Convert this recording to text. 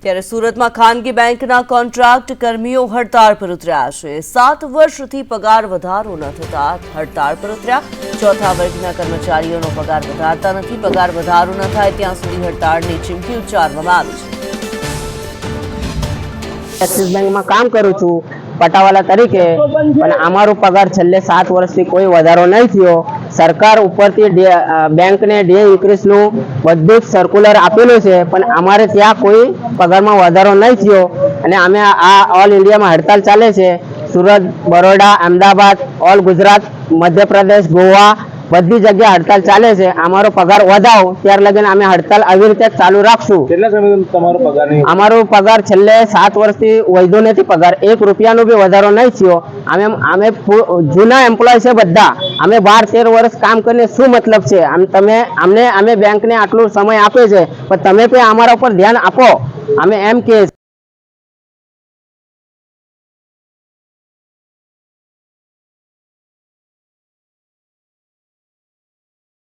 ત્યારે સુરતમાં ખાનગી બેંકના કોન્ટ્રાક્ટ કર્મીઓ હડતાળ પર ઉતર્યા છે। 7 વર્ષથી પગાર વધારો ન થતા હડતાળ પર ઉતર્યા। ચોથા વર્ગના કર્મચારીઓનો પગાર વધારતા નથી। પગાર વધારો ન થાય ત્યાં સુધી હડતાળની ચીમકી ઉચ્ચારવામાં આવી છે। एक्सिस बैंक में काम करूँ छू पटावाला तरीके पण अमारो पगार छेल्ले 7 वर्षथी कोई वधारो नहीं थयो। सरकार उपरथी बैंक ने डे इंक्रीज नु बधुं सर्क्युलर आपेलुं छे पण अमारे त्यां कोई पगार में वधारो नहीं थयो अने अमे आ ऑल इंडिया में हड़ताल चाले छे। सूरत, बरोड़ा, अहमदाबाद, ऑल गुजरात, मध्य प्रदेश, गोवा बधी जगह हड़ताल चाले छे। अमारो पगार वधाव त्यार लगे अमे हड़ताल આવી રીતે चालू राखशुं। કેટલા સમયથી તમારો પગાર નહીં? अमारो पगार छेल्ले 7 वर्षथी वध्यो नथी। पगार 1 રૂપિયાનો बी वधारो नहीं थयो। अमे जूना एम्प्लॉय छे बधा। अमे 12-13 वर्ष काम करीने शुं मतलब छे? अमे बैंक ने आटलो समय आपे छे पण तमे पण अमारा पर ध्यान आपो। अमे एम कहीए